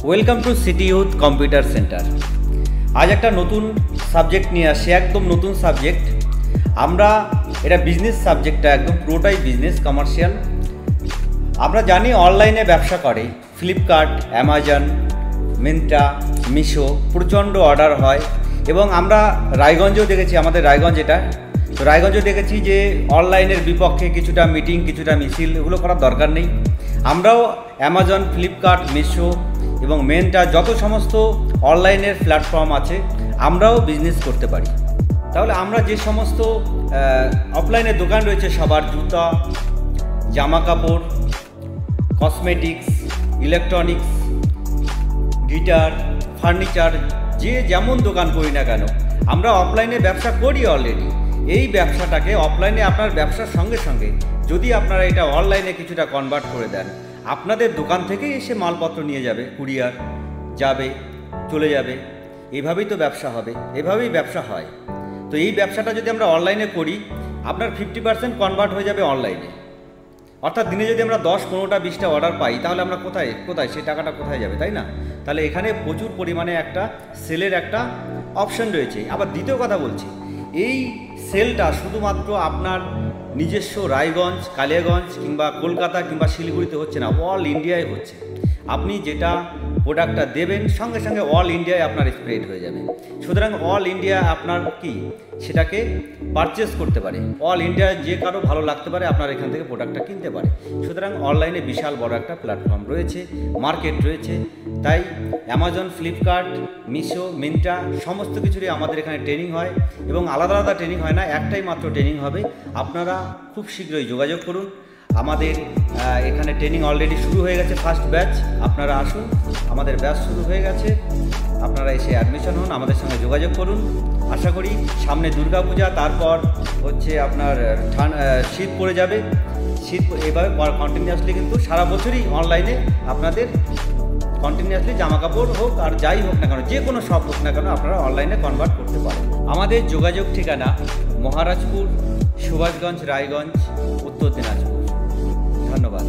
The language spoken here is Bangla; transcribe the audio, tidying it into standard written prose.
Welcome to city youth computer centre. আজ একটা নতুন সাবজেক্ট নিয়ে আসি, একদম নতুন সাবজেক্ট। আমরা এটা বিজনেস সাবজেক্টটা একদম পুরোটাই বিজনেস কমার্শিয়াল। আমরা জানি অনলাইনে ব্যবসা করে ফ্লিপকার্ট, অ্যামাজন, মিন্ত্রা, মিশো, প্রচণ্ড অর্ডার হয় এবং আমরা রায়গঞ্জেও দেখেছি, আমাদের রায়গঞ্জ এটা, তো রায়গঞ্জেও দেখেছি যে অনলাইনের বিপক্ষে কিছুটা মিটিং, কিছুটা মিছিল, এগুলো করার দরকার নেই। আমরাও অ্যামাজন, ফ্লিপকার্ট, মিশো এবং মিন্ত্রা যত সমস্ত অনলাইনের প্ল্যাটফর্ম আছে আমরাও বিজনেস করতে পারি। তাহলে আমরা যে সমস্ত অফলাইনের দোকান রয়েছে, সবার জুতা, জামা কাপড়, কসমেটিক্স, ইলেকট্রনিক্স, গিটার, ফার্নিচার, যে যেমন দোকান করি না কেন, আমরা অফলাইনে ব্যবসা করি অলরেডি। এই ব্যবসাটাকে অফলাইনে আপনার ব্যবসার সঙ্গে সঙ্গে যদি আপনারা এটা অনলাইনে কিছুটা কনভার্ট করে দেন, আপনাদের দোকান থেকেই এসে মালপত্র নিয়ে যাবে, কুরিয়ার যাবে, চলে যাবে, এভাবেই তো ব্যবসা হবে, এভাবেই ব্যবসা হয়। তো এই ব্যবসাটা যদি আমরা অনলাইনে করি, আপনার 50% কনভার্ট হয়ে যাবে অনলাইনে। অর্থাৎ দিনে যদি আমরা 10, 15টা, 20টা অর্ডার পাই, তাহলে আমরা কোথায় সেই টাকাটা কোথায় যাবে, তাই না? তাহলে এখানে প্রচুর পরিমাণে একটা সেলের একটা অপশন রয়েছে। আবার দ্বিতীয় কথা বলছি, এই সেলটা শুধুমাত্র আপনার নিজস্ব রায়গঞ্জ, কালিয়াগঞ্জ কিংবা কলকাতা কিংবা শিলিগুড়িতে হচ্ছে না, অল ইন্ডিয়ায় হচ্ছে। আপনি যেটা প্রোডাক্টটা দেবেন সঙ্গে সঙ্গে অল ইন্ডিয়ায় আপনার স্প্রেড হয়ে যাবে। সুতরাং অল ইন্ডিয়া আপনার কি সেটাকে পারচেস করতে পারে, অল ইন্ডিয়ায় যে কারো ভালো লাগতে পারে আপনার এখান থেকে প্রোডাক্টটা কিনতে পারে। সুতরাং অনলাইনে বিশাল বড় একটা প্ল্যাটফর্ম রয়েছে, মার্কেট রয়েছে। তাই অ্যামাজন, ফ্লিপকার্ট, মিশো, মিন্ত্রা সমস্ত কিছুরই আমাদের এখানে ট্রেনিং হয় এবং আলাদা আলাদা ট্রেনিং হয় না, একটাই মাত্র ট্রেনিং হবে। আপনারা খুব শীঘ্রই যোগাযোগ করুন। আমাদের এখানে ট্রেনিং অলরেডি শুরু হয়ে গেছে, ফার্স্ট ব্যাচ। আপনারা আসুন, আমাদের ব্যাচ শুরু হয়ে গেছে, আপনারা এসে অ্যাডমিশন হন, আমাদের সঙ্গে যোগাযোগ করুন। আশা করি সামনে দুর্গাপূজা, তারপর হচ্ছে আপনার শীত পড়ে যাবে। শীত এভাবে কন্টিনিউয়াসলি কিন্তু সারা বছরই অনলাইনে আপনাদের কন্টিনিউয়াসলি জামা কাপড় হোক আর যাই হোক না কেন, যে কোনো শপ হোক না কেন, আপনারা অনলাইনে কনভার্ট করতে পারেন। আমাদের যোগাযোগ ঠিকানা মহারাজপুর, সুভাষগঞ্জ, রায়গঞ্জ, উত্তর দিনাজপুর। ধন্যবাদ।